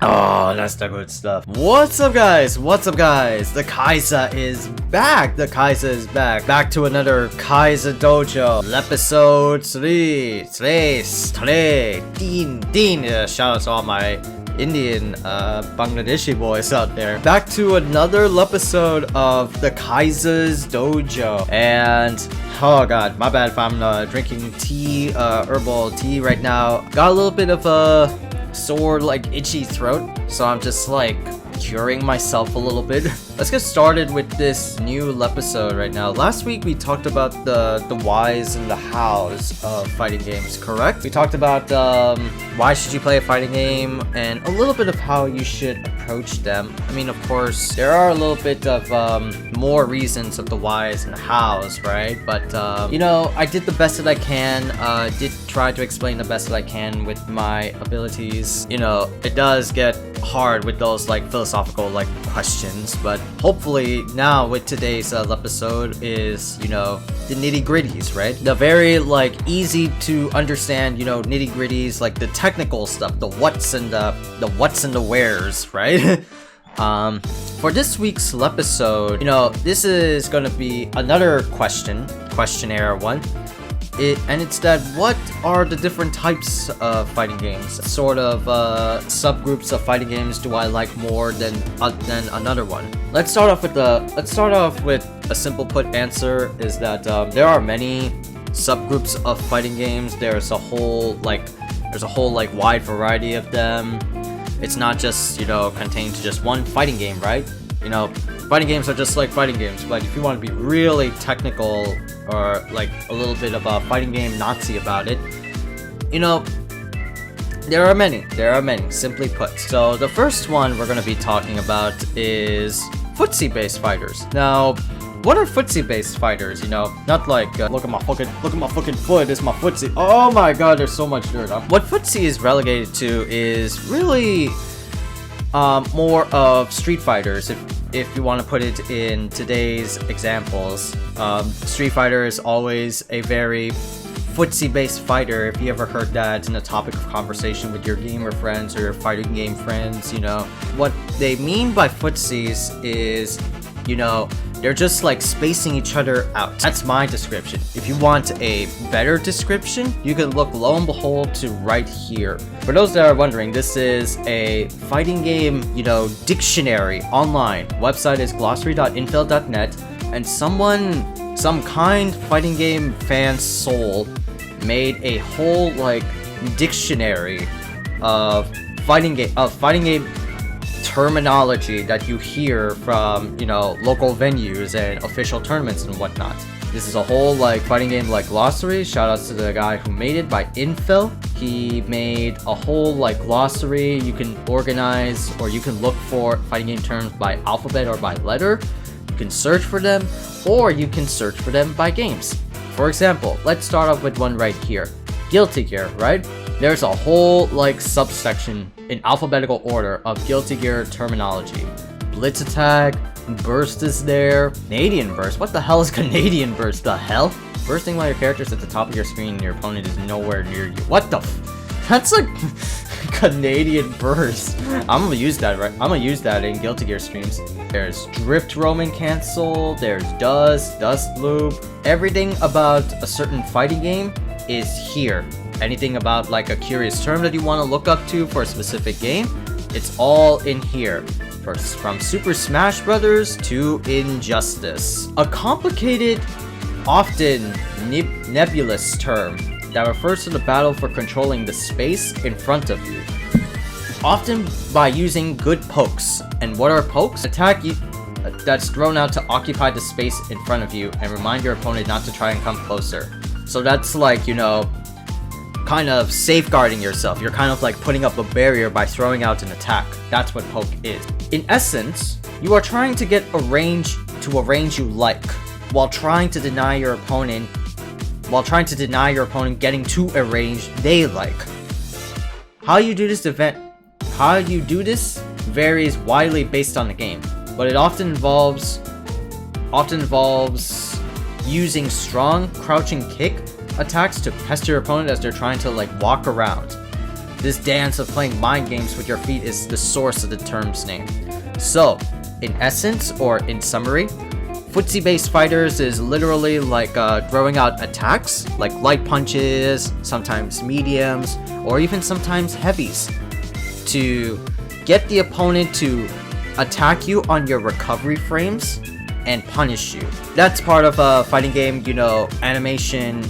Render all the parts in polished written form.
Oh, that's the good stuff. What's up, guys? What's up, guys? The Khaiza is back. The Khaiza is back. Back to another Khaiza Dojo. Episode 3. 3. Shout out to all my Indian, Bangladeshi boys out there. Back to another episode of the Khaiza's Dojo. And, oh god, my bad if I'm drinking tea, herbal tea right now. Got a little bit of a sore, like, itchy throat, so I'm just like curing myself a little bit. Let's get started with this new episode right now. Last week we talked about the whys and the hows of fighting games, correct? We talked about why should you play a fighting game and a little bit of how you should approach them. I mean, of course, there are a little bit of more reasons of the whys and hows, right? But you know, I did the best that I can. Did try to explain the best that I can with my abilities. You know, it does get hard with those like philosophical like questions, but hopefully now with today's episode is, you know, the nitty-gritties, right? The very like easy to understand, you know, nitty-gritties, like the technical stuff, the what's and the wheres, right? For this week's episode, you know, this is gonna be another questionnaire one. And it's that, what are the different types of fighting games? Sort of subgroups of fighting games do I like more than another one? Let's start off with a simple put answer is that there are many subgroups of fighting games. There's a whole like wide variety of them. It's not just, you know, contained to just one fighting game, right? You know, fighting games are just like fighting games, but if you want to be really technical or like a little bit of a fighting game Nazi about it, you know, there are many, simply put. So the first one we're going to be talking about is footsie-based fighters. Now, what are footsie-based fighters? You know, not like look at my fucking foot, it's my footsie. Oh my god, there's so much dirt. What footsie is relegated to is really more of Street Fighters, if you want to put it in today's examples. Street Fighter is always a very footsie-based fighter. If you ever heard that in a topic of conversation with your gamer friends or your fighting game friends, you know, what they mean by footsies is, you know, they're just like spacing each other out. That's my description. If you want a better description, you can look lo and behold to right here. For those that are wondering, this is a fighting game, you know, dictionary online. Website is glossary.infel.net, and some kind fighting game fan soul made a whole like dictionary of fighting game terminology that you hear from, you know, local venues and official tournaments and whatnot. This is a whole like fighting game like glossary. Shout outs to the guy who made it, by Infel. He made a whole like glossary. You can organize, or you can look for fighting game terms by alphabet or by letter. You can search for them, or you can search for them by games. For example, let's start off with one right here. Guilty Gear, right? There's a whole like subsection in alphabetical order of Guilty Gear terminology. Blitz attack, burst is there, Canadian burst. What the hell is Canadian burst? The hell? Bursting while your character's at the top of your screen and your opponent is nowhere near you. What the that's like Canadian burst. I'm gonna use that, right? I'm gonna use that in Guilty Gear streams. There's drift roaming cancel, there's dust loop. Everything about a certain fighting game is here. Anything about like a curious term that you want to look up to for a specific game, it's all in here. From Super Smash Brothers to Injustice. A complicated, often nebulous term that refers to the battle for controlling the space in front of you, often by using good pokes. And what are pokes? Attack that's thrown out to occupy the space in front of you and remind your opponent not to try and come closer. So that's like, you know, kind of safeguarding yourself. You're kind of like putting up a barrier by throwing out an attack. That's what poke is. In essence, you are trying to get a range you like, while trying to deny your opponent getting to a range they like. How you do this varies widely based on the game, but it often involves using strong crouching kick attacks to pester your opponent as they're trying to like walk around. This dance of playing mind games with your feet is the source of the term's name. So, in essence, or in summary, footsie-based fighters is literally like throwing out attacks, like light punches, sometimes mediums, or even sometimes heavies, to get the opponent to attack you on your recovery frames and punish you. That's part of a fighting game, you know, animation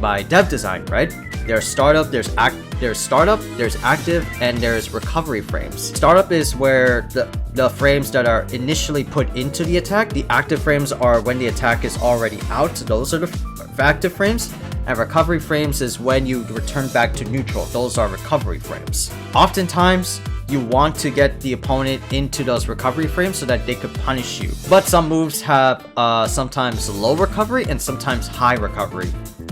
by dev design, right? There's startup, there's active, and there's recovery frames. Startup is where the frames that are initially put into the attack. The active frames are when the attack is already out. Those are the active frames. And recovery frames is when you return back to neutral. Those are recovery frames. Oftentimes, you want to get the opponent into those recovery frames so that they could punish you. But some moves have sometimes low recovery and sometimes high recovery.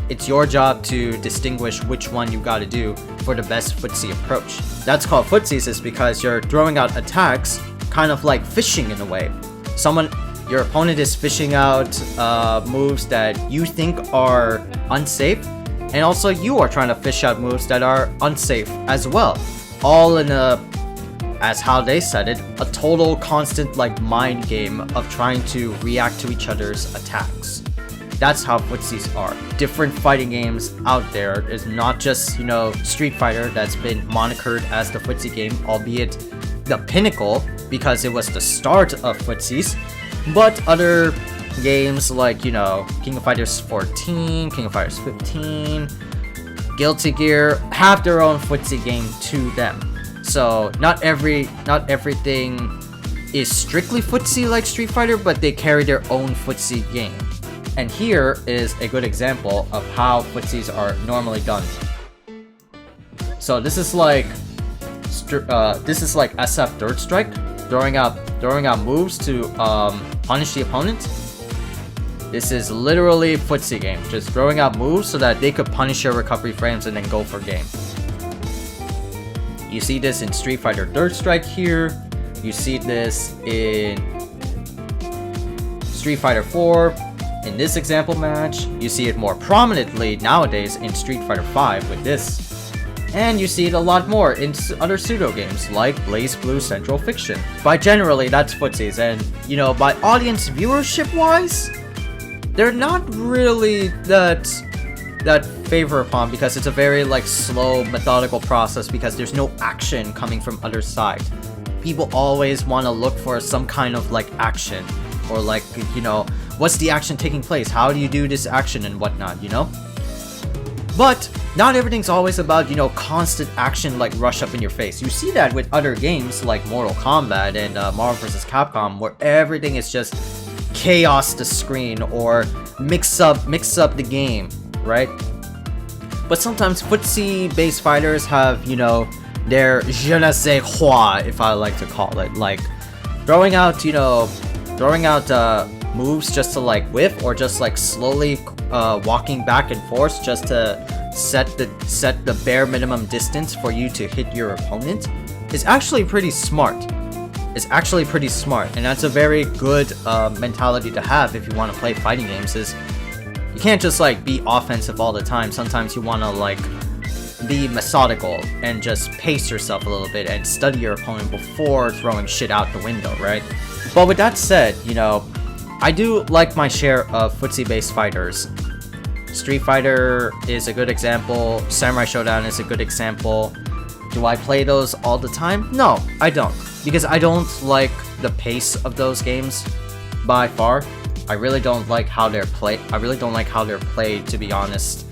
It's your job to distinguish which one you gotta do for the best footsie approach. That's called footsies is because you're throwing out attacks kind of like fishing in a way. Your opponent is fishing out moves that you think are unsafe, and also you are trying to fish out moves that are unsafe as well. All in as how they said it, a total constant like mind game of trying to react to each other's attacks. That's how footsies are. Different fighting games out there is not just, you know, Street Fighter that's been monikered as the footsie game, albeit the pinnacle because it was the start of footsies, but other games like, you know, King of Fighters 14, King of Fighters 15, Guilty Gear have their own footsie game to them. So not everything is strictly footsie like Street Fighter, but they carry their own footsie game. And here is a good example of how footsies are normally done. So this is like SF Dirt Strike, throwing out moves to punish the opponent. This is literally a footsie game, just throwing out moves so that they could punish your recovery frames and then go for game. You see this in Street Fighter Dirt Strike here. You see this in Street Fighter 4. In this example match, you see it more prominently nowadays in Street Fighter 5 with this. And you see it a lot more in other pseudo games like BlazBlue Central Fiction. But generally, that's footsies, and you know, by audience viewership wise, they're not really that favored upon because it's a very like slow, methodical process because there's no action coming from other side. People always want to look for some kind of like action, or like, you know, what's the action taking place? How do you do this action and whatnot, you know? But not everything's always about, you know, constant action like rush up in your face. You see that with other games like Mortal Kombat and Marvel vs. Capcom, where everything is just chaos the screen or mix up the game, right? But sometimes footsie-based fighters have, you know, their je ne sais quoi, if I like to call it, like throwing out moves just to like whiff, or just like slowly walking back and forth just to set the bare minimum distance for you to hit your opponent is actually pretty smart. It's actually pretty smart, and that's a very good mentality to have if you want to play fighting games. Is you can't just like be offensive all the time. Sometimes you want to like be methodical and just pace yourself a little bit and study your opponent before throwing shit out the window, right? But with that said, you know, I do like my share of footsie-based fighters. Street Fighter is a good example. Samurai Showdown is a good example. Do I play those all the time? No, I don't. Because I don't like the pace of those games by far. I really don't like how they're played. To be honest.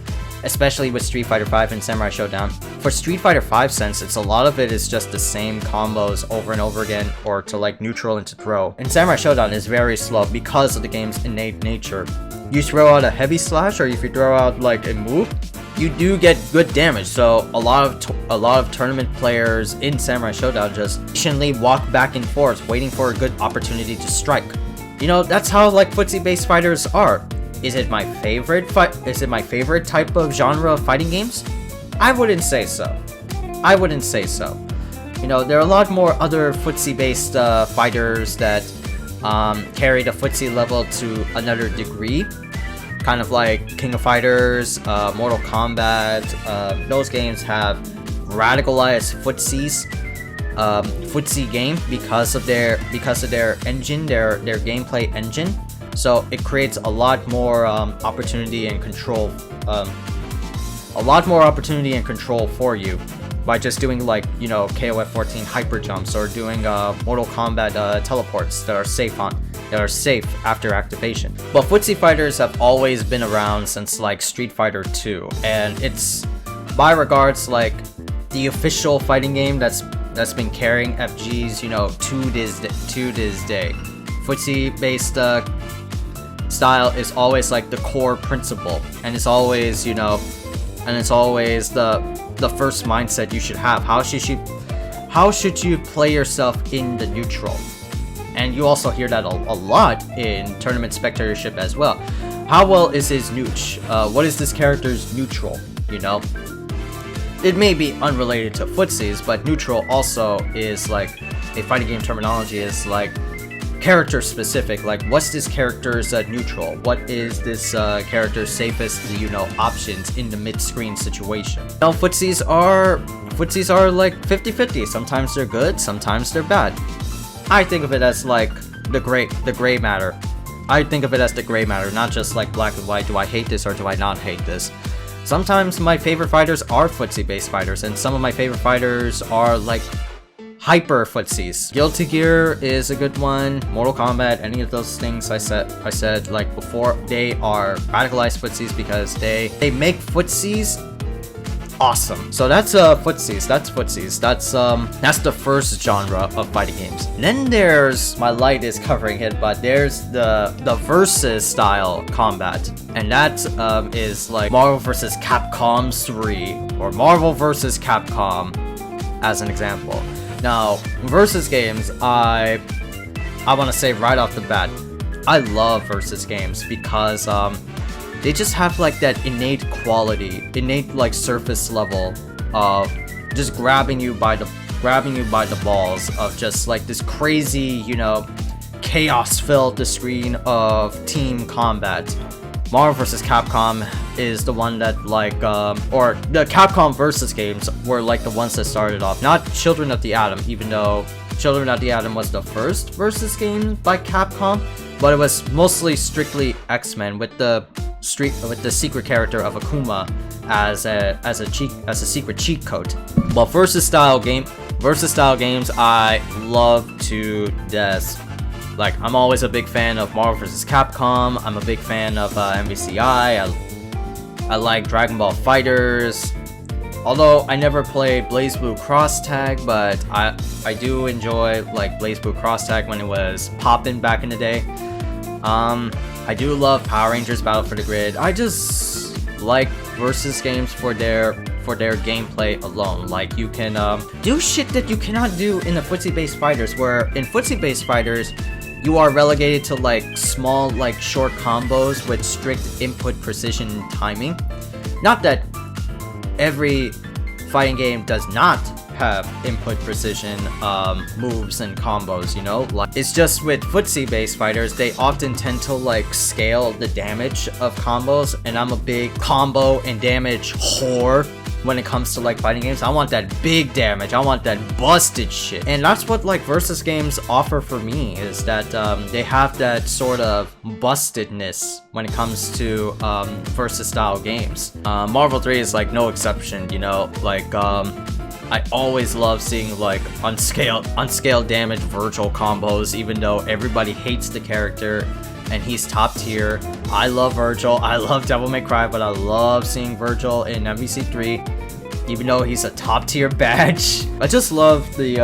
Especially with Street Fighter 5 and Samurai Showdown. For Street Fighter 5 sense, it's a lot of it is just the same combos over and over again, or to like neutral and to throw. And Samurai Showdown is very slow because of the game's innate nature. You throw out a heavy slash, or if you throw out like a move, you do get good damage. So a lot of tournament players in Samurai Showdown just patiently walk back and forth, waiting for a good opportunity to strike. You know, that's how like footsie-based fighters are. Is it my favorite type of genre of fighting games? I wouldn't say so. You know, there are a lot more other footsie-based fighters that carry the footsie level to another degree. Kind of like King of Fighters, Mortal Kombat. Those games have radicalized footsie game because of their engine, their gameplay engine. So it creates a lot more opportunity and control, for you by just doing like, you know, KOF 14 hyper jumps or doing Mortal Kombat teleports that are safe after activation. But Footie Fighters have always been around since like Street Fighter 2, and it's by regards like the official fighting game that's been carrying FGs, you know, to this day. Footsie based style is always like the core principle, and it's always, you know, the first mindset you should have. How should you play yourself in the neutral? And you also hear that a lot in tournament spectatorship as well. How well is his nooch? What is this character's neutral? You know, it may be unrelated to footsies, but neutral also is like a fighting game terminology, is like character specific. Like, what's this character's neutral? What is this character's safest, you know, options in the mid-screen situation? Now, footsies are like 50-50. Sometimes they're good, sometimes they're bad. I think of it as like the gray matter. I think of it as the gray matter, not just like black and white. Do I hate this or do I not hate this? Sometimes my favorite fighters are footsie based fighters, and some of my favorite fighters are like hyper footsies. Guilty Gear is a good one. Mortal Kombat, any of those things I said like before, they are radicalized footsies because they make footsies awesome. So that's footsies. That's the first genre of fighting games. And then there's, my light is covering it, but there's the versus style combat, and that is like Marvel vs. Capcom 3 or Marvel vs. Capcom as an example. Now, versus games, I want to say right off the bat, I love versus games because they just have like that innate quality, like surface level of just grabbing you by the balls of just like this crazy, you know, chaos filled the screen of team combat. Marvel vs. Capcom is the one that like, or the Capcom versus games were like the ones that started off. Not Children of the Atom, even though Children of the Atom was the first versus game by Capcom, but it was mostly strictly X-Men with the secret character of Akuma as a secret cheat code. But versus style games I love to death. Like, I'm always a big fan of Marvel vs. Capcom. I'm a big fan of MVCI. I like Dragonball FighterZ. Although I never played BlazBlue Cross Tag, but I do enjoy like BlazBlue Cross Tag when it was poppin' back in the day. I do love Power Rangers Battle for the Grid. I just like versus games for their gameplay alone. Like, you can do shit that you cannot do in the footsie-based fighters, where in footsie-based fighters you are relegated to like small, like short combos with strict input precision timing. Not that every fighting game does not have input precision moves and combos, you know? Like, it's just with footsie based fighters, they often tend to like scale the damage of combos, and I'm a big combo and damage whore when it comes to like fighting games. I want that big damage, I want that busted shit, and that's what like versus games offer for me, is that they have that sort of bustedness when it comes to versus style games. Marvel 3 is like no exception, you know? Like, I always love seeing like unscaled damage Virgil combos, even though everybody hates the character and he's top tier. I love Virgil, I love Devil May Cry, but I love seeing Virgil in MVC3, even though he's a top tier badge. I just love the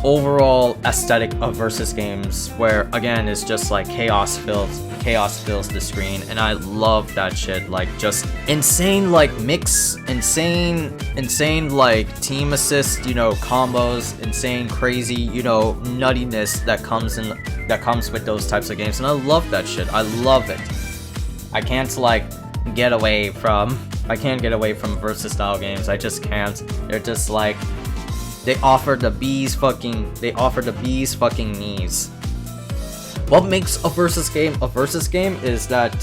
overall aesthetic of versus games, where again it's just like chaos fills the screen, and I love that shit. Like, just insane like insane like team assist, you know, combos, insane crazy, you know, nuttiness that comes with those types of games, and I love that shit. I love it. I can't get away from versus style games. I just can't. They're just like, they offer the bees fucking knees. What makes a versus game a versus game is that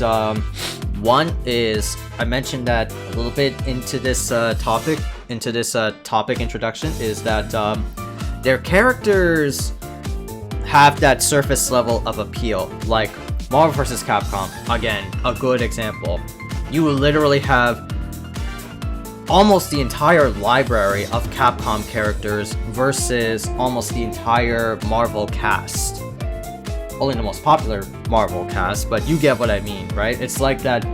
one is, I mentioned that a little bit into this topic introduction, is that their characters have that surface level of appeal. Like Marvel vs. Capcom, again, a good example. You literally have almost the entire library of Capcom characters versus almost the entire Marvel cast. Only the most popular Marvel cast, but you get what I mean, right? It's like that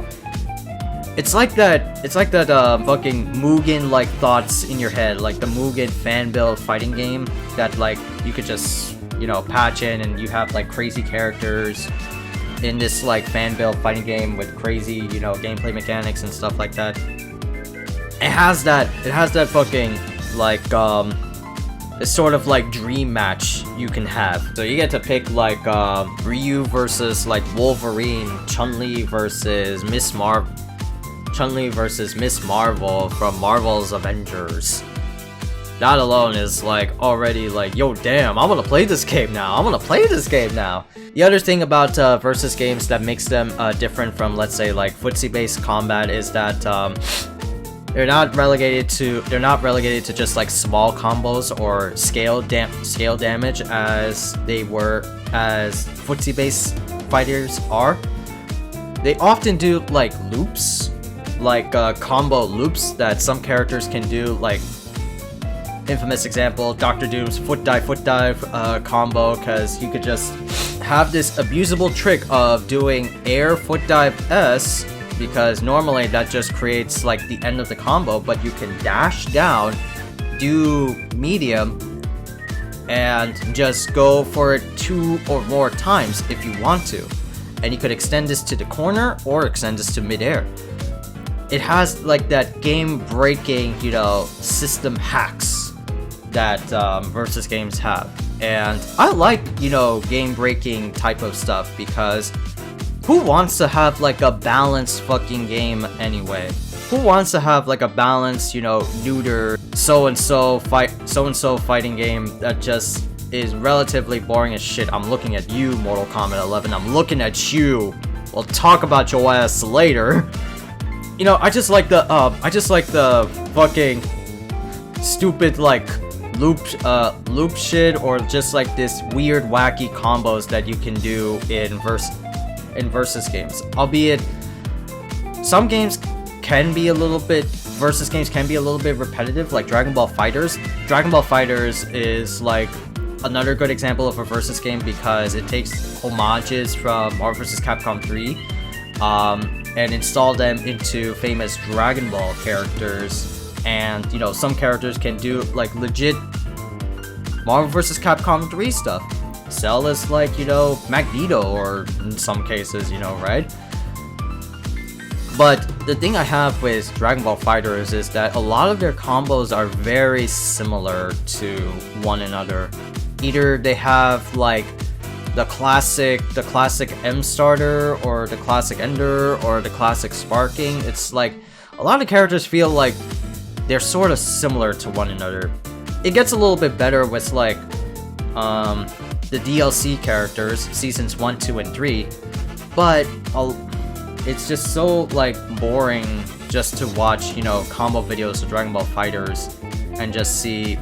fucking Mugen like thoughts in your head, like the Mugen fan build fighting game that like you could just, you know, patch in and you have like crazy characters in this like fan build fighting game with crazy, you know, gameplay mechanics and stuff like that. It has that fucking like it's sort of like dream match you can have. So you get to pick like Ryu versus like Wolverine, Chun-Li versus Miss Marvel from Marvel's Avengers. That alone is like already like, yo, damn, I want to play this game now. The other thing about versus games that makes them different from, let's say, like footsie-based combat is that they're not relegated to just like small combos or scale damage as footsie-based fighters are. They often do like loops, like combo loops that some characters can do, like infamous example, Dr. Doom's foot dive combo, because you could just have this abusable trick of doing air foot dive S, because normally that just creates like the end of the combo, but you can dash down, do medium, and just go for it 2 or more times if you want to. And you could extend this to the corner or extend this to midair. It has like that game-breaking, you know, system hacks that versus games have. And I like, you know, game-breaking type of stuff, because who wants to have like a balanced fucking game anyway? Who wants to have like a balanced, you know, neuter so-and-so fighting game that just is relatively boring as shit? I'm looking at you, Mortal Kombat 11. I'm looking at you. We'll talk about your ass later. You know, I just like the fucking stupid like loop shit, or just like this weird wacky combos that you can do in versus games. Albeit some games can be a little bit repetitive, like Dragonball FighterZ. Dragonball FighterZ is like another good example of a versus game, because it takes homages from Marvel vs. Capcom 3 and install them into famous Dragon Ball characters. And, you know, some characters can do like legit Marvel vs. Capcom 3 stuff. Cell is like, you know, Magneto, or in some cases, you know, right? But the thing I have with Dragon Ball FighterZ is that a lot of their combos are very similar to one another. Either they have like the classic M starter, or the classic Ender, or the classic Sparking. It's like a lot of characters feel like they're sort of similar to one another. It gets a little bit better with like the DLC characters, seasons 1, 2, and 3, but it's just so like boring just to watch, you know, combo videos of Dragon Ball FighterZ and just see,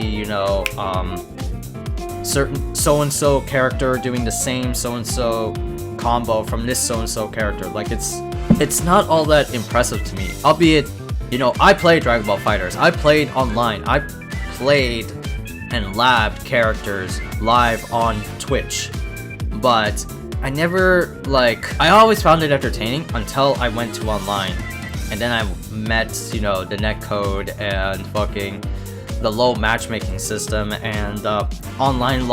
you know, certain so-and-so character doing the same so-and-so combo from this so-and-so character. Like it's not all that impressive to me. Albeit, you know, I played Dragon Ball FighterZ. I played online. I played and labbed characters live on Twitch. But I never, like, I always found it entertaining until I went to online. And then I met, you know, the netcode and fucking the low matchmaking system and online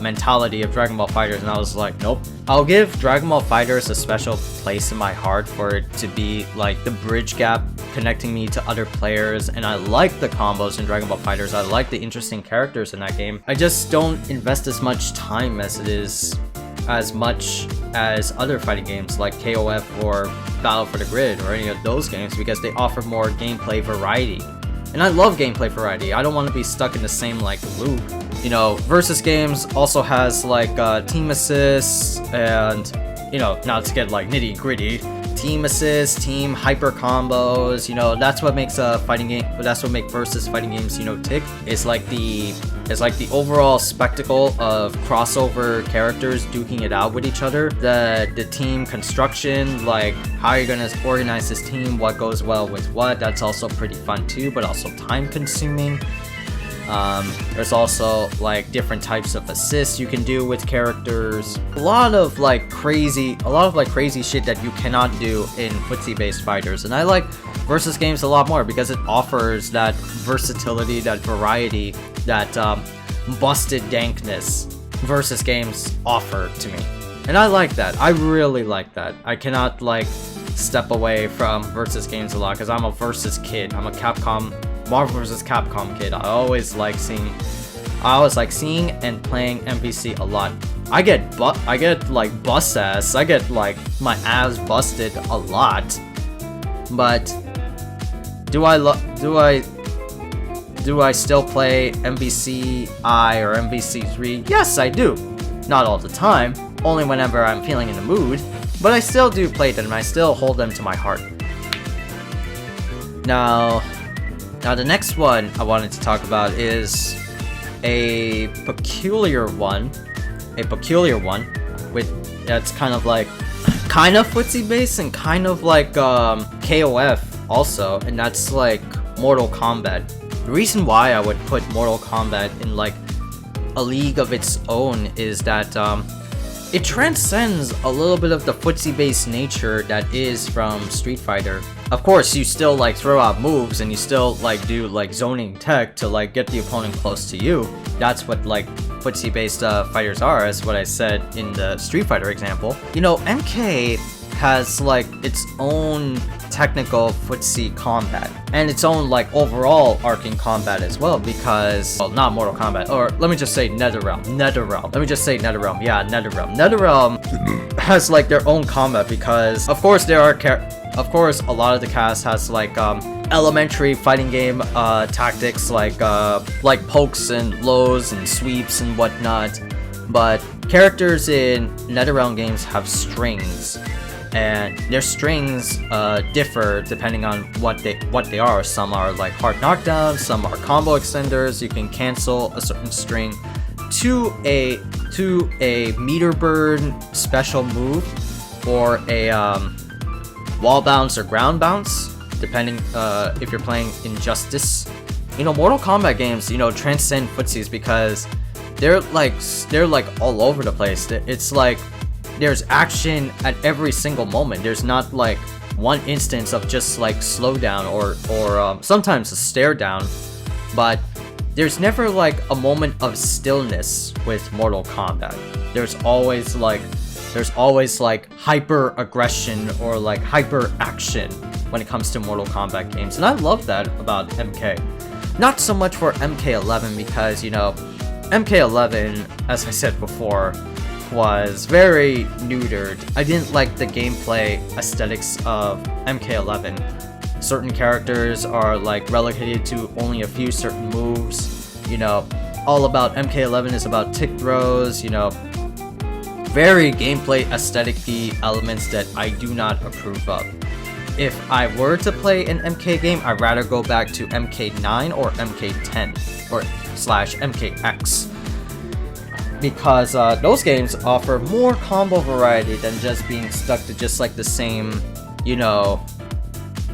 mentality of Dragon Ball FighterZ, and I was like, nope. I'll give Dragon Ball FighterZ a special place in my heart for it to be like the bridge gap connecting me to other players, and I like the combos in Dragon Ball FighterZ. I like the interesting characters in that game. I just don't invest as much time as other fighting games like KOF or Battle for the Grid or any of those games, because they offer more gameplay variety. And I love gameplay variety. I don't want to be stuck in the same like loop. You know, versus games also has like team assists and, you know, not to get like nitty gritty, team assists, team hyper combos. You know, that's what makes a fighting game. That's what makes versus fighting games, you know, tick. It's like the overall spectacle of crossover characters duking it out with each other. The team construction, like how you're gonna organize this team, what goes well with what. That's also pretty fun too, but also time consuming. There's also like different types of assists you can do with characters. A lot of crazy shit that you cannot do in footsie based fighters. And I like versus games a lot more because it offers that versatility, that variety, that busted dankness versus games offer to me. And I like that. I really like that. I cannot like step away from versus games a lot because I'm a versus kid. I'm a Marvel vs. Capcom kid. I always like seeing and playing NPC a lot. I get like bust ass. I get like my ass busted a lot. But do I still play MVC-I or MVC-3? Yes, I do. Not all the time. Only whenever I'm feeling in the mood. But I still do play them. I still hold them to my heart. Now the next one I wanted to talk about is a peculiar one with that's kind of footsie based and kind of like KOF also, and that's like Mortal Kombat. The reason why I would put Mortal Kombat in like a league of its own is that it transcends a little bit of the footsie based nature that is from Street Fighter. Of course, you still like throw out moves and you still like do like zoning tech to like get the opponent close to you. That's what like footsie based fighters are, as what I said in the Street Fighter example. You know, MK has like its own technical footsie combat and its own like overall arcing combat as well, because, well, not Mortal Kombat, or let me just say NetherRealm. Yeah, NetherRealm has like their own combat because of course a lot of the cast has like elementary fighting game tactics like pokes and lows and sweeps and whatnot, but characters in NetherRealm games have strings, and their strings differ depending on what they are. Some are like hard knockdowns, some are combo extenders. You can cancel a certain string to a meter burn special move, or a wall bounce or ground bounce, depending if you're playing Injustice. You know, Mortal Kombat games, you know, transcend footsies because they're like all over the place. It's like there's action at every single moment. There's not like one instance of just like slowdown or sometimes a stare down, but there's never like a moment of stillness with Mortal Kombat. There's always like hyper aggression or like hyper action when it comes to Mortal Kombat games, and I love that about MK. Not so much for MK11 because, you know, MK11, as I said before, was very neutered. I didn't like the gameplay aesthetics of MK11. Certain characters are like relegated to only a few certain moves. You know, all about MK11 is about tick throws, you know, very gameplay aesthetic-y elements that I do not approve of. If I were to play an MK game, I'd rather go back to MK9 or MK10 or /MKX. Because those games offer more combo variety than just being stuck to just like the same, you know,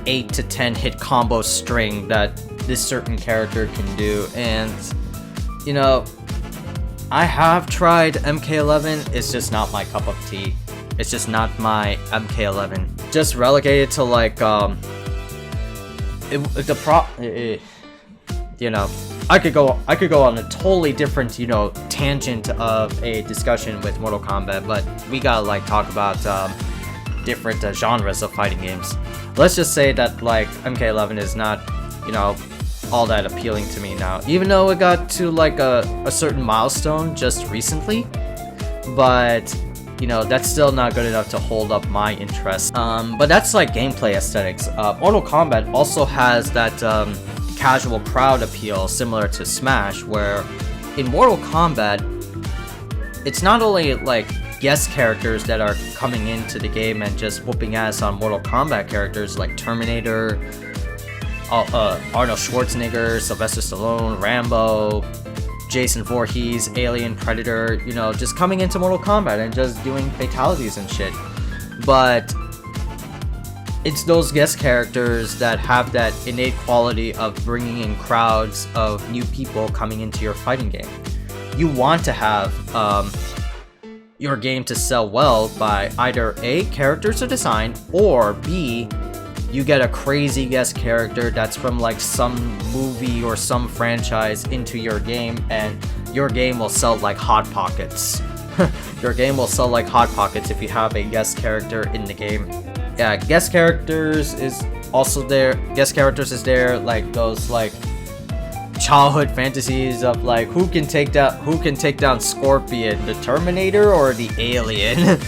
8 to 10 hit combo string that this certain character can do. And, you know, I have tried MK11, it's just not my cup of tea. It's just not my MK11. Just relegated to like, you know, I could go on a totally different, you know, tangent of a discussion with Mortal Kombat, but we gotta like talk about different genres of fighting games. Let's just say that like MK11 is not, you know, all that appealing to me now, even though it got to like a certain milestone just recently, but you know, that's still not good enough to hold up my interest. But that's like gameplay aesthetics. Mortal Kombat also has that casual crowd appeal similar to Smash, where in Mortal Kombat, it's not only like guest characters that are coming into the game and just whooping ass on Mortal Kombat characters like Terminator, Arnold Schwarzenegger, Sylvester Stallone, Rambo, Jason Voorhees, Alien, Predator, you know, just coming into Mortal Kombat and just doing fatalities and shit. But it's those guest characters that have that innate quality of bringing in crowds of new people coming into your fighting game. You want to have your game to sell well by either A, characters are designed, or B, you get a crazy guest character that's from like some movie or some franchise into your game, and your game will sell like Hot Pockets. Your game will sell like Hot Pockets if you have a guest character in the game. Yeah, guest characters is also there. Guest characters is there, like those like childhood fantasies of like who can take down Scorpion, the Terminator or the Alien.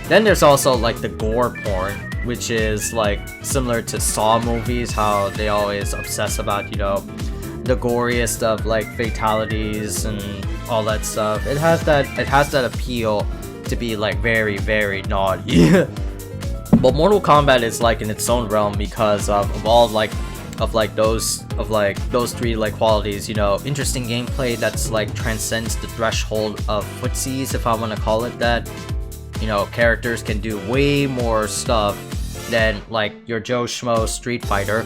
Then there's also like the gore porn, which is like similar to Saw movies, how they always obsess about, you know, the goriest of like fatalities and all that stuff. It has that appeal to be like very, very naughty. But Mortal Kombat is like in its own realm because of all like those three like qualities, you know, interesting gameplay that's like transcends the threshold of footsies, if I want to call it that. You know, characters can do way more stuff than like your Joe Schmo Street Fighter.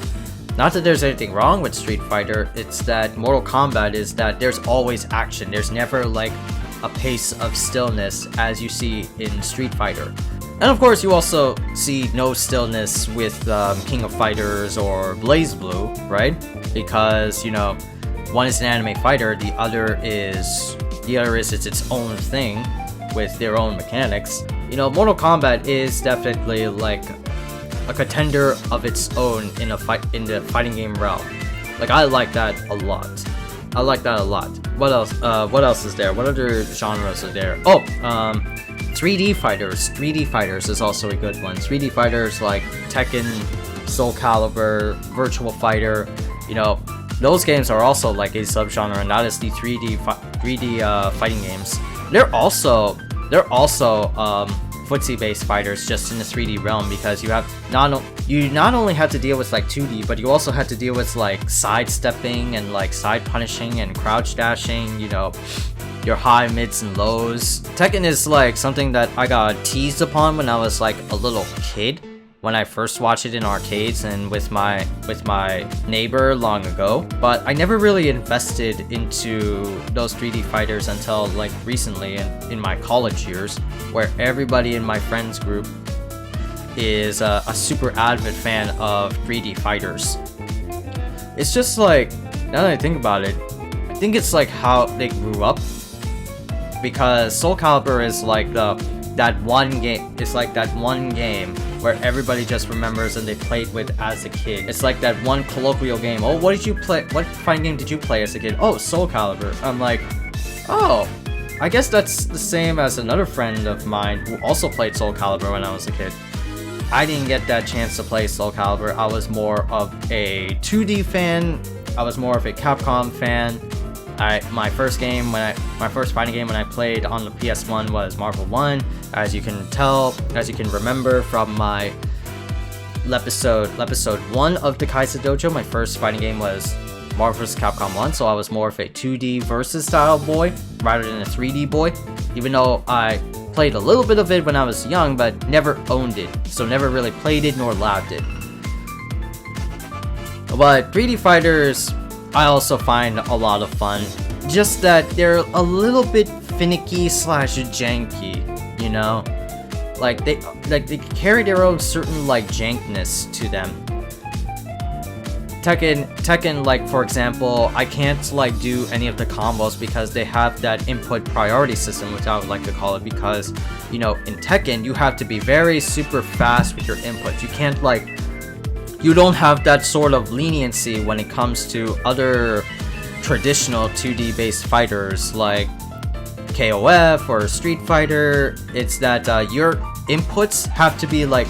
Not that there's anything wrong with Street Fighter, it's that Mortal Kombat is that there's always action. There's never like a pace of stillness as you see in Street Fighter. And of course, you also see no stillness with King of Fighters or BlazBlue, right? Because, you know, one is an anime fighter, the other is it's its own thing with their own mechanics. You know, Mortal Kombat is definitely like a contender of its own in the fighting game realm. Like, I like that a lot. What else? What else is there? What other genres are there? Oh, 3D fighters. 3D fighters is also a good one. 3D fighters like Tekken, Soul Calibur, Virtual Fighter. You know, those games are also like a subgenre, and that is the 3D fighting games. They're also footsie-based fighters, just in the 3D realm, because you not only have to deal with like 2D, but you also have to deal with like sidestepping and like side punishing and crouch dashing. You know, your high, mids, and lows. Tekken is like something that I got teased upon when I was like a little kid, when I first watched it in arcades and with my neighbor long ago. But I never really invested into those 3D fighters until like recently in my college years, where everybody in my friends group is a super avid fan of 3D fighters. It's just like, now that I think about it, I think it's like how they grew up. Because Soul Calibur is like that one game. It's like that one game where everybody just remembers and they played with as a kid. It's like that one colloquial game. Oh, what did you play? What fighting game did you play as a kid? Oh, Soul Calibur. I'm like, oh, I guess that's the same as another friend of mine who also played Soul Calibur when I was a kid. I didn't get that chance to play Soul Calibur. I was more of a 2D fan. I was more of a Capcom fan. My first fighting game when I played on the PS1 was Marvel 1. As you can remember from my episode 1 of the Khaiza Dojo, my first fighting game was Marvel vs. Capcom 1, so I was more of a 2D versus style boy rather than a 3D boy, even though I played a little bit of it when I was young, but never owned it, so never really played it nor loved it. But 3D fighters, I also find a lot of fun. Just that they're a little bit finicky / janky, you know? Like they carry their own certain like jankness to them. Tekken, like for example, I can't like do any of the combos because they have that input priority system, which I would like to call it, because, you know, in Tekken you have to be very super fast with your inputs. You can't like, you don't have that sort of leniency when it comes to other traditional 2D based fighters like KOF or Street Fighter. It's that your inputs have to be like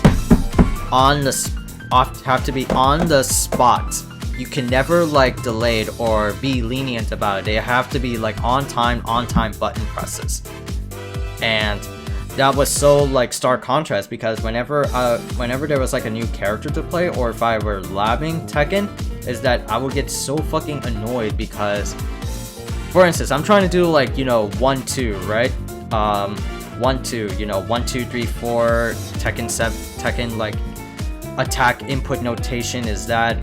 on the have to be on the spot. You can never like delay it or be lenient about it. They have to be like on time button presses. And that was so like stark contrast, because whenever there was like a new character to play, or if I were labbing Tekken, is that I would get so fucking annoyed because, for instance, I'm trying to do like, you know, 1-2, right? 1-2, you know, 1-2-3-4, Tekken 7, Tekken like attack input notation is that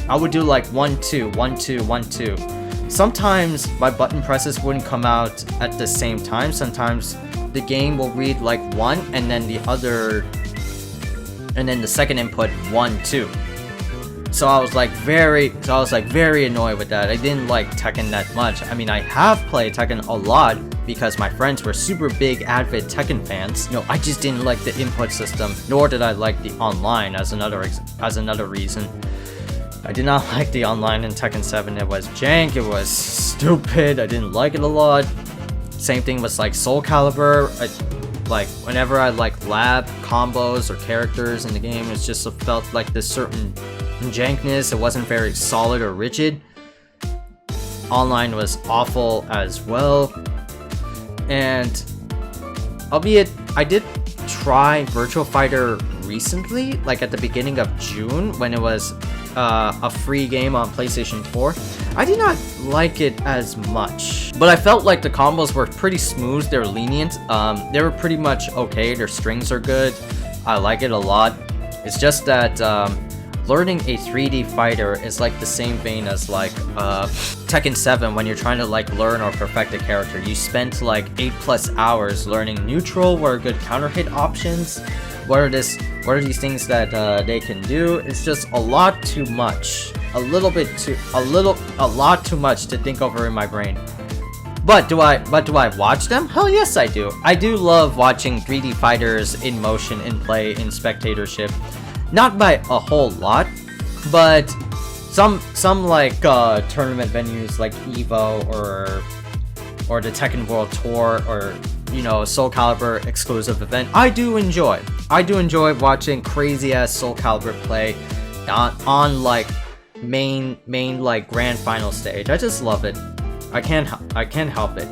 I would do like 1-2, 1-2, 1-2. Sometimes my button presses wouldn't come out at the same time. Sometimes the game will read like 1 and then the second input 1-2. So I was like very annoyed with that. I didn't like Tekken that much. I mean, I have played Tekken a lot because my friends were super big avid Tekken fans. You know, I just didn't like the input system, nor did I like the online as another reason. I did not like the online in Tekken 7. It was jank, it was stupid, I didn't like it a lot. Same thing with like Soul Calibur. Like whenever I like lab combos or characters in the game, it just felt like this certain jankness. It wasn't very solid or rigid. Online was awful as well. And albeit I did try Virtual Fighter recently, like at the beginning of June when it was a free game on PlayStation 4. I did not like it as much, but I felt like the combos were pretty smooth. They were lenient. They were pretty much okay. Their strings are good. I like it a lot. It's just that learning a 3D fighter is like the same vein as like Tekken 7 when you're trying to like learn or perfect a character. You spent like 8+ hours learning neutral, what are good counter hit options, what are these things that they can do. It's just a lot too much. A lot too much to think over in my brain. But do I watch them? Hell yes I do. I do love watching 3D fighters in motion, in play, in spectatorship. Not by a whole lot, but some like tournament venues like Evo or the Tekken World Tour, or you know, Soul Calibur exclusive event. I do enjoy watching crazy ass Soul Calibur play on like main like grand final stage. I just love it. I can't help it.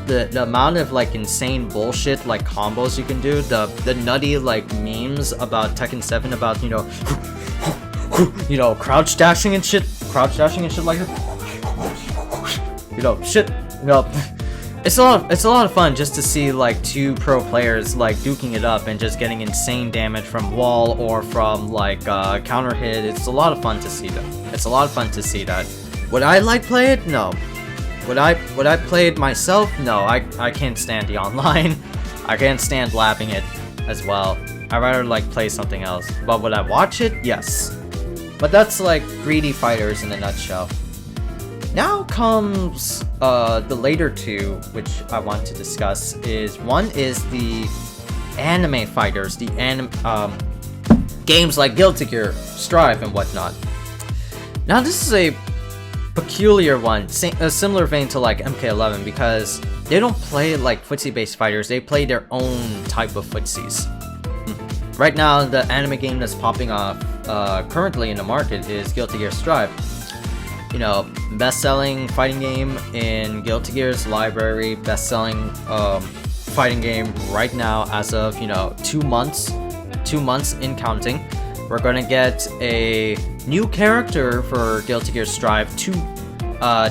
The amount of like insane bullshit like combos you can do, the nutty like memes about Tekken 7 about, you know, crouch dashing and shit like that. You know, shit. You know, it's a lot of fun just to see like two pro players like duking it up and just getting insane damage from wall or from like counter hit. It's a lot of fun to see that. Would I like play it? No. Would I play it myself? No, I can't stand the online. I can't stand lapping it as well. I'd rather like play something else. But would I watch it? Yes. But that's like 3D fighters in a nutshell. Now comes the later two, which I want to discuss. One is the anime fighters, the games like Guilty Gear, Strive, and whatnot. Now this is a peculiar one, a similar vein to like MK11, because they don't play like footsie-based fighters. They play their own type of footsies. Right now, the anime game that's popping off currently in the market is Guilty Gear Strive. You know, best-selling fighting game in Guilty Gear's library, best-selling fighting game right now as of, you know, 2 months in counting. We're gonna get a new character for Guilty Gear Strive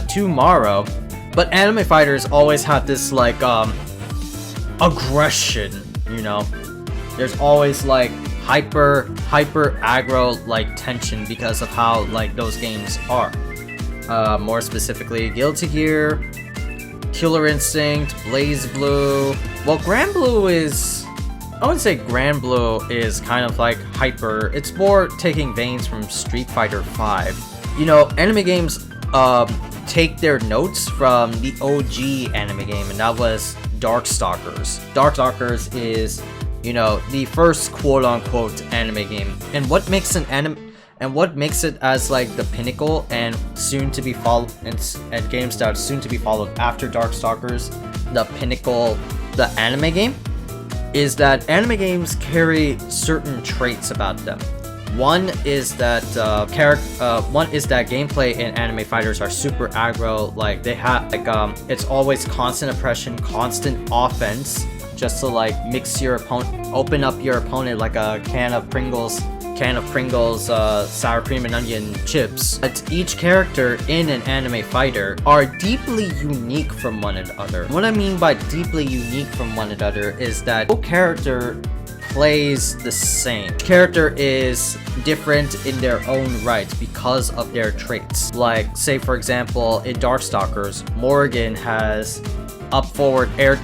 tomorrow, but anime fighters always have this like aggression, you know. There's always like hyper aggro like tension because of how like those games are. More specifically, Guilty Gear, Killer Instinct, Blaze Blue. Well, Grand Blue is, I wouldn't say Grand Blue is kind of like hyper. It's more taking veins from Street Fighter V. You know, anime games take their notes from the OG anime game, and that was Darkstalkers. Darkstalkers is, you know, the first quote-unquote anime game. And what makes an anime, and what makes it as like the pinnacle and soon to be followed, and games that are soon to be followed after Darkstalkers, the pinnacle, the anime game, is that anime games carry certain traits about them One is that gameplay in anime fighters are super aggro. Like they have it's always constant oppression, constant offense, just to like mix your opponent, open up your opponent like a can of Pringles, sour cream and onion chips. But each character in an anime fighter are deeply unique from one another. What I mean by deeply unique from one another is that no character plays the same. Each character is different in their own right because of their traits. Like, say for example, in Darkstalkers, Morgan has up forward air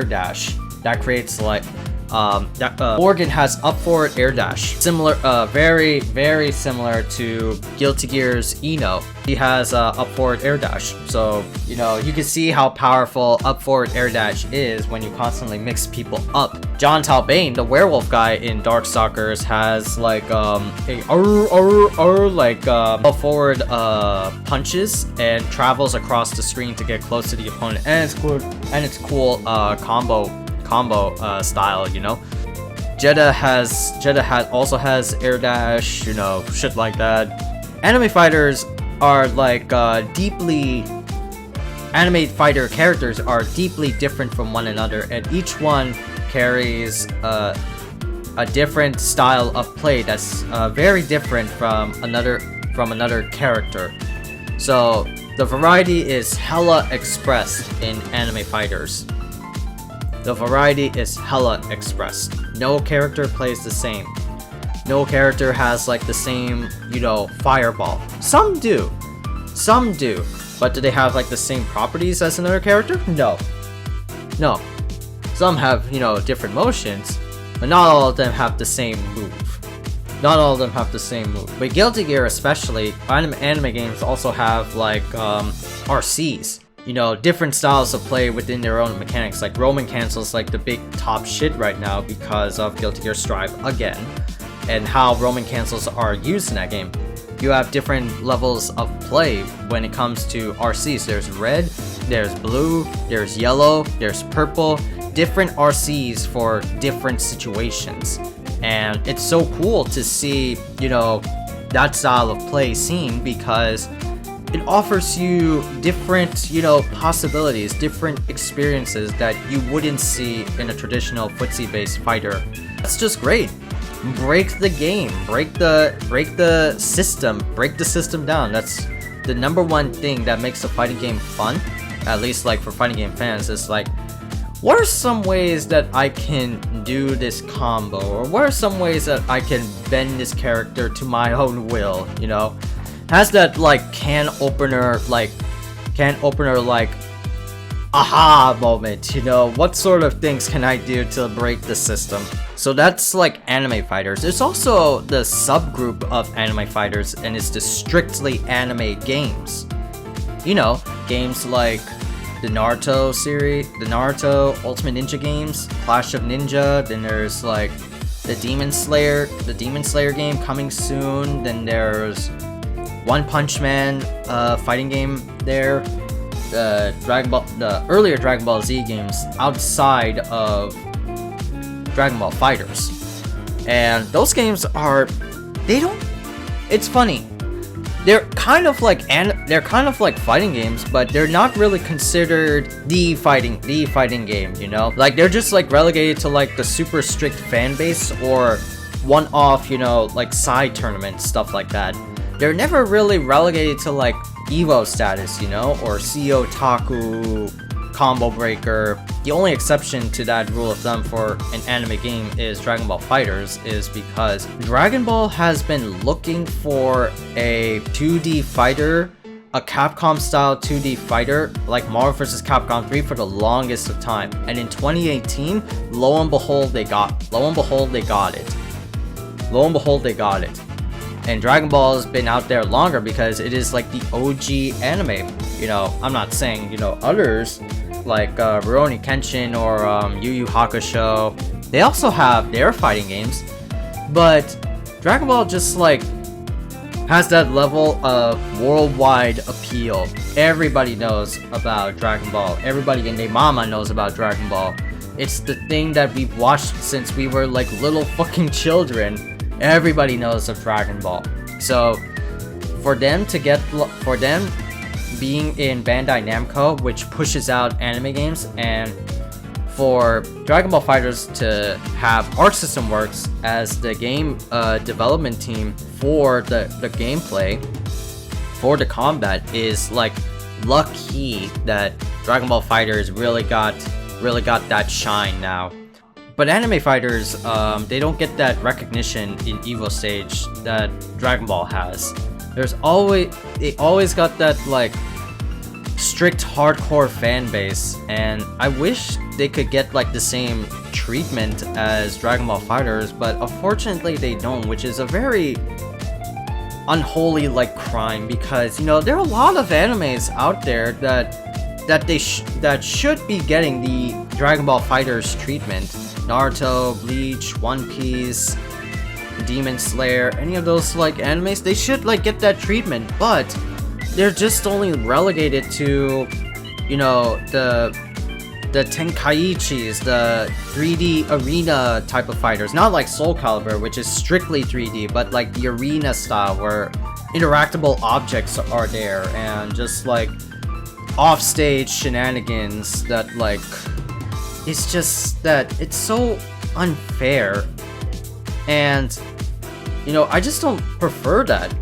dash that creates like Morgan has up forward air dash, similar, very similar to Guilty Gear's Eno. He has up forward air dash, so you know you can see how powerful up forward air dash is when you constantly mix people up. John Talbane, the werewolf guy in Darkstalkers, has like up forward punches and travels across the screen to get close to the opponent, and it's cool combo style, you know. Jeddah also has air dash, you know, shit like that. Anime fighters are like anime fighter characters are deeply different from one another, and each one carries a different style of play that's very different from another character. So the variety is hella expressed in anime fighters. The variety is hella expressed. No character plays the same. No character has like the same, you know, fireball. Some do. But do they have like the same properties as another character? No. Some have, you know, different motions, but not all of them have the same move. But Guilty Gear especially, anime games also have like RCs. You know, different styles of play within their own mechanics. Like Roman cancels like the big top shit right now because of Guilty Gear Strive again, and how Roman cancels are used in that game. You have different levels of play when it comes to RCs. There's red, there's blue, there's yellow, there's purple. Different RCs for different situations, and it's so cool to see, you know, that style of play seen, because it offers you different, you know, possibilities, different experiences that you wouldn't see in a traditional footsie-based fighter. That's just great. Break the game, break the system down. That's the number one thing that makes a fighting game fun, at least like for fighting game fans, is like, what are some ways that I can do this combo, or what are some ways that I can bend this character to my own will, you know? Has that like can opener like aha moment, you know, what sort of things can I do to break the system? So that's like anime fighters. There's also the subgroup of anime fighters, and it's the strictly anime games. You know, games like the Naruto series, the Naruto Ultimate Ninja games, Clash of Ninja, then there's like the Demon Slayer game coming soon, then there's One Punch Man fighting game there, the earlier Dragon Ball Z games outside of Dragon Ball FighterZ. And those games are, it's funny. They're kind of like fighting games, but they're not really considered the fighting game, you know? Like they're just like relegated to like the super strict fan base or one-off, you know, like side tournaments, stuff like that. They're never really relegated to like Evo status, you know, or CO Taku, Combo Breaker. The only exception to that rule of thumb for an anime game is Dragon Ball FighterZ, is because Dragon Ball has been looking for a 2D fighter, a Capcom style 2D fighter like Marvel vs. Capcom 3 for the longest of time. And in 2018, lo and behold they got it. And Dragon Ball has been out there longer because it is like the OG anime. You know, I'm not saying, you know, others like Rurouni Kenshin or Yu Yu Hakusho, they also have their fighting games, but Dragon Ball just like has that level of worldwide appeal. Everybody knows about Dragon Ball. Everybody and their mama knows about Dragon Ball. It's the thing that we've watched since we were like little fucking children. Everybody knows of Dragon Ball. So for them being in Bandai Namco, which pushes out anime games, and for Dragon Ball FighterZ to have Arc System Works as the game development team for the gameplay, for the combat, is like lucky that Dragon Ball FighterZ really got that shine now. But anime fighters, they don't get that recognition in Evo stage that Dragon Ball has. They always got that like strict hardcore fan base, and I wish they could get like the same treatment as Dragon Ball FighterZ, but unfortunately they don't, which is a very unholy like crime, because you know there are a lot of animes out there that should be getting the Dragon Ball FighterZ treatment. Naruto, Bleach, One Piece, Demon Slayer, any of those like animes, they should like get that treatment, but they're just only relegated to, you know, the Tenkaichis, the 3D arena type of fighters. Not like Soul Calibur, which is strictly 3D, but like the arena style where interactable objects are there, and just like offstage shenanigans that like, it's just that it's so unfair, and you know, I just don't prefer that.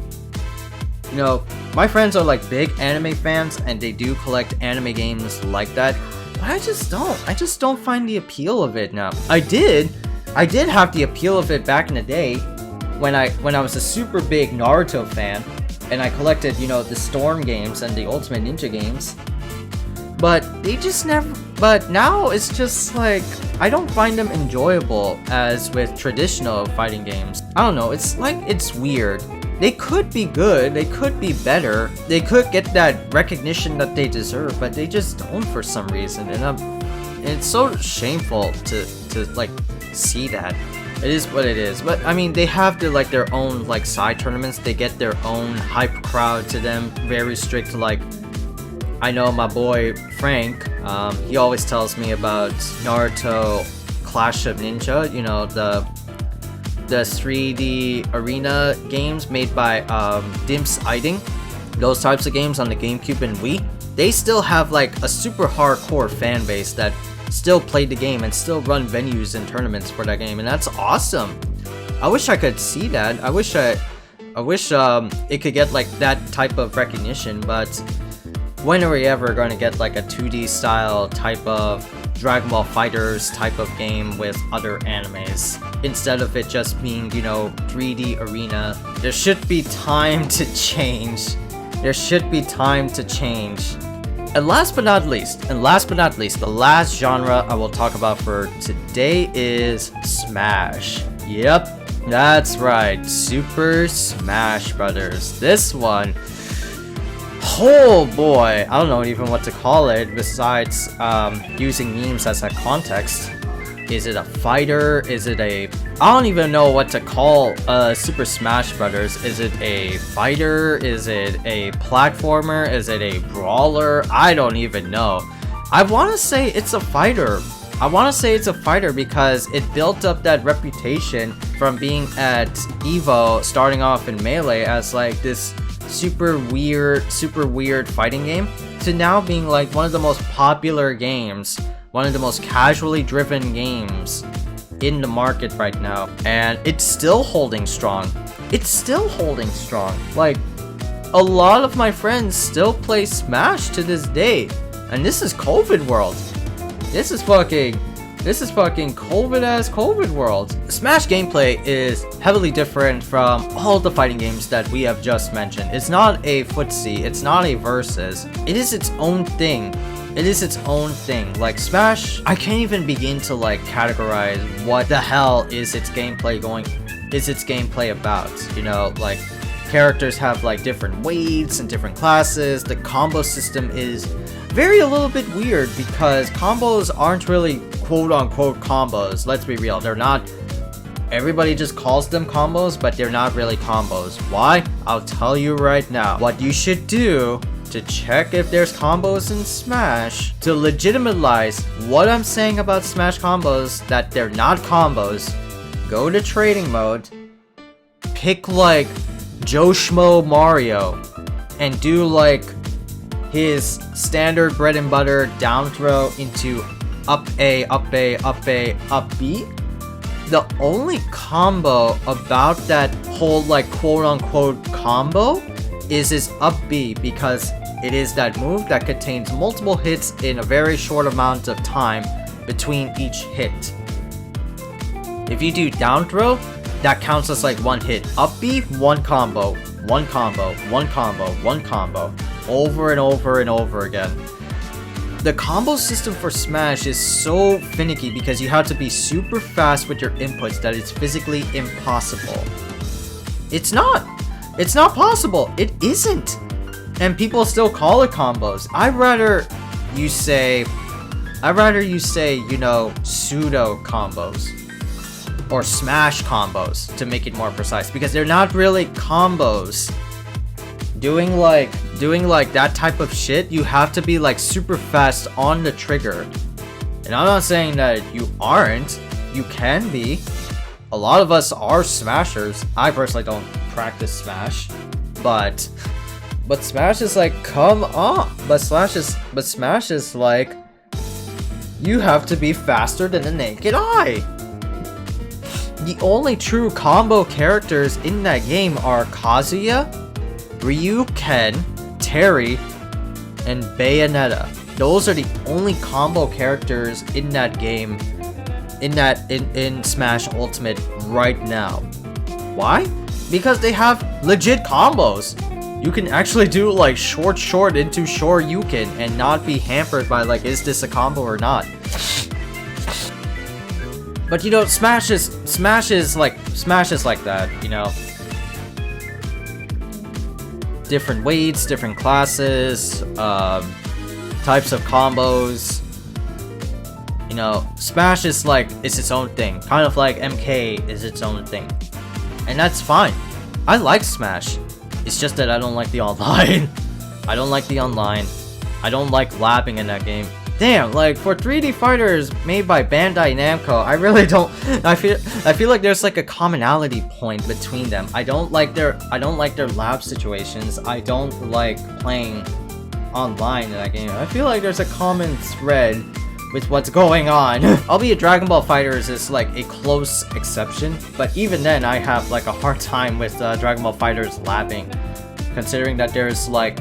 You know, my friends are like big anime fans and they do collect anime games like that, but I just don't find the appeal of it now. I did have the appeal of it back in the day when I was a super big Naruto fan and I collected, you know, the Storm games and the Ultimate Ninja games. But they just never, but now it's just like, I don't find them enjoyable as with traditional fighting games. I don't know, it's like, it's weird. They could be good, they could be better, they could get that recognition that they deserve, but they just don't for some reason, and it's so shameful to like see that. It is what it is, but I mean, they have their own like side tournaments, they get their own hype crowd to them, very strict. Like, I know my boy Frank, he always tells me about Naruto Clash of Ninja, you know, the 3D arena games made by Dimps Eiding. Those types of games on the GameCube and Wii, they still have like a super hardcore fan base that still play the game and still run venues and tournaments for that game, and that's awesome. I wish I could see that. I wish it could get like that type of recognition, but when are we ever going to get like a 2D style type of Dragon Ball FighterZ type of game with other animes, instead of it just being, you know, 3D arena? There should be time to change. There should be time to change. And last but not least, the last genre I will talk about for today is Smash. Yep, that's right, Super Smash Brothers. This one, oh boy, I don't know even what to call it besides using memes as a context. Is it a fighter? Is it a... I don't even know what to call Super Smash Brothers. Is it a fighter? Is it a platformer? Is it a brawler? I don't even know. I want to say it's a fighter. Because it built up that reputation from being at EVO, starting off in Melee as like this super weird fighting game, to now being like one of the most popular games, one of the most casually driven games in the market right now, and it's still holding strong. Like, a lot of my friends still play Smash to this day, and this is COVID world. This is fucking COVID ass COVID world. Smash gameplay is heavily different from all the fighting games that we have just mentioned. It's not a footsie, it's not a versus. It is its own thing. Like Smash, I can't even begin to like categorize what the hell is its gameplay about. You know, like characters have like different weights and different classes. The combo system is a little bit weird because combos aren't really quote-unquote combos. Let's be real, they're not. Everybody just calls them combos, but they're not really combos. Why? I'll tell you right now. What you should do to check if there's combos in Smash, to legitimize what I'm saying about Smash combos, that they're not combos, go to trading mode, pick like Joe Schmo Mario and do like his standard bread and butter down throw into up A, up A, up A, up B, the only combo about that whole like quote unquote combo is his up B, because it is that move that contains multiple hits in a very short amount of time between each hit. If you do down throw, that counts as like one hit. Up B, one combo, one combo, one combo, one combo, over and over and over again. The combo system for Smash is so finicky because you have to be super fast with your inputs that it's physically impossible. It's not possible. It isn't. And people still call it combos. I'd rather you say, you know, pseudo combos or smash combos to make it more precise, because they're not really combos. Doing like that type of shit, you have to be like super fast on the trigger. And I'm not saying that you aren't. You can be. A lot of us are smashers. I personally don't practice Smash, but Smash is like, come on. But Smash is like, you have to be faster than the naked eye. The only true combo characters in that game are Kazuya, Ryu, Ken, Terry, and Bayonetta. Those are the only combo characters in that game, in Smash Ultimate right now. Why? Because they have legit combos. You can actually do like short into Shoryuken and not be hampered by like, is this a combo or not? But you know, Smash is like that, you know. Different weights, different classes, types of combos. You know, Smash is like, it's its own thing. Kind of like MK is its own thing. And that's fine. I like Smash. It's just that I don't like the online. I don't like the online. I don't like labbing in that game. Damn, like for 3D fighters made by Bandai Namco, I really don't. I feel like there's like a commonality point between them. I don't like their lab situations. I don't like playing online in that game. I feel like there's a common thread with what's going on. Albeit Dragonball FighterZ is like a close exception, but even then I have like a hard time with Dragonball FighterZ labbing, considering that there's like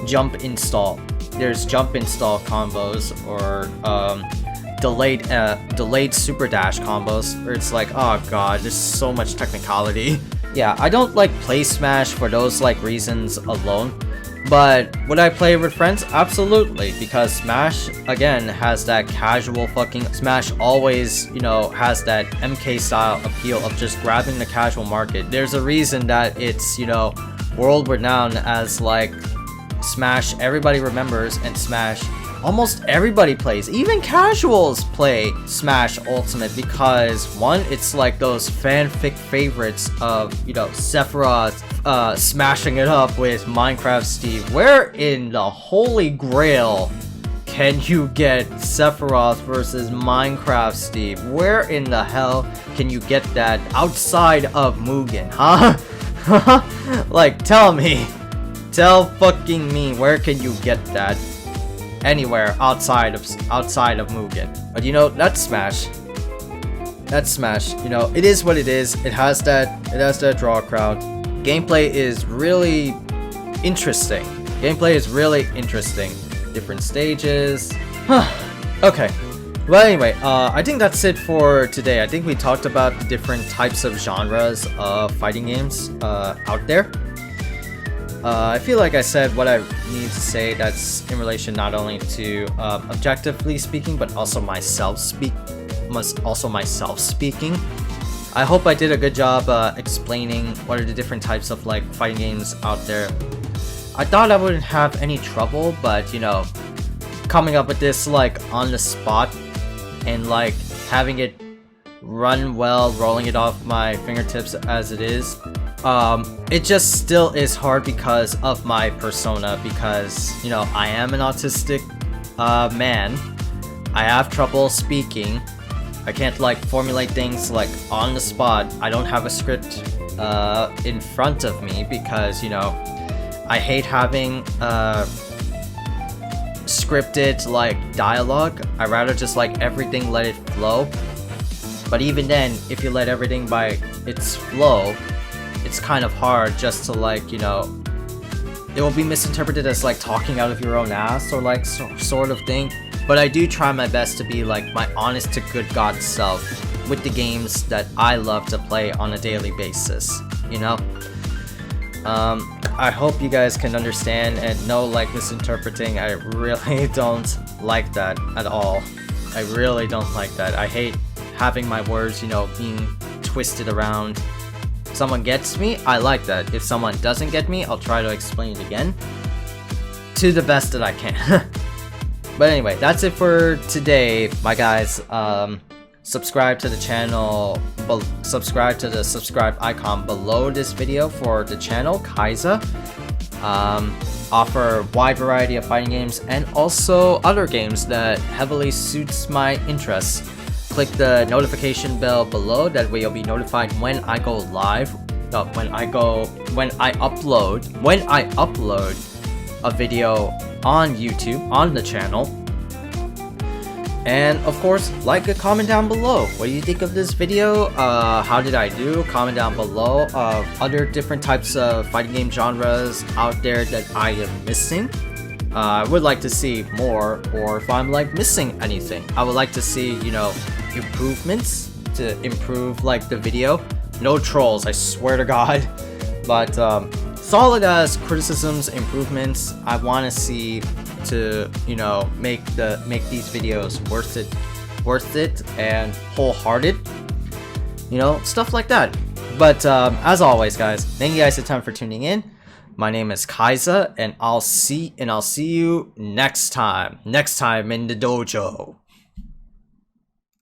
jump install. There's jump install combos or delayed super dash combos where it's like, oh god, there's so much technicality. Yeah, I don't like play Smash for those like reasons alone. But would I play with friends? Absolutely, because Smash, again, has that casual fucking... Smash always, you know, has that MK style appeal of just grabbing the casual market. There's a reason that it's, you know, world renowned as like Smash everybody remembers, and Smash almost everybody plays. Even casuals play Smash Ultimate because, one, it's like those fanfic favorites of, you know, Sephiroth smashing it up with Minecraft Steve. Where in the holy grail can you get Sephiroth versus Minecraft Steve? Where in the hell can you get that outside of Mugen, huh? Like, tell me. Tell fucking me, where can you get that? Anywhere outside of Mugen. But you know, that's Smash. That's Smash. You know, it is what it is. It has that draw crowd. Gameplay is really interesting. Different stages. Okay. Well, anyway, I think that's it for today. I think we talked about the different types of genres of fighting games out there. I feel like I said what I need to say that's in relation not only to objectively speaking, but also myself speaking. I hope I did a good job explaining what are the different types of like fighting games out there. I thought I wouldn't have any trouble, but you know, coming up with this like on the spot and like having it run well, rolling it off my fingertips as it is. It just still is hard because of my persona, because, you know, I am an autistic man. I have trouble speaking. I can't like formulate things like on the spot. I don't have a script in front of me because, you know, I hate having scripted like dialogue. I rather just like everything let it flow. But even then, if you let everything by its flow, it's kind of hard just to like, you know, it will be misinterpreted as like talking out of your own ass or like sort of thing. But I do try my best to be like my honest to good god self with the games that I love to play on a daily basis, you know? I hope you guys can understand and know like misinterpreting. I really don't like that at all. I really don't like that. I hate having my words, you know, being twisted around. If someone gets me, I like that. If someone doesn't get me, I'll try to explain it again to the best that I can. But anyway, that's it for today, my guys. Subscribe to the channel, subscribe to the subscribe icon below this video for the channel, Khaiza. Offer a wide variety of fighting games and also other games that heavily suits my interests. Click the notification bell below, that way you'll be notified when I go live, when I upload a video on YouTube, on the channel. And of course, like and comment down below. What do you think of this video? How did I do? Comment down below other different types of fighting game genres out there that I am missing. I would like to see more, or if I'm like missing anything, I would like to see, you know, improvements to improve like the video. No trolls, I swear to God. But solid as criticisms, improvements, I want to see to, you know, make these videos worth it and wholehearted, you know, stuff like that. But as always, guys, thank you guys a ton for tuning in. My name is Khaiza, and I'll see you next time in the dojo.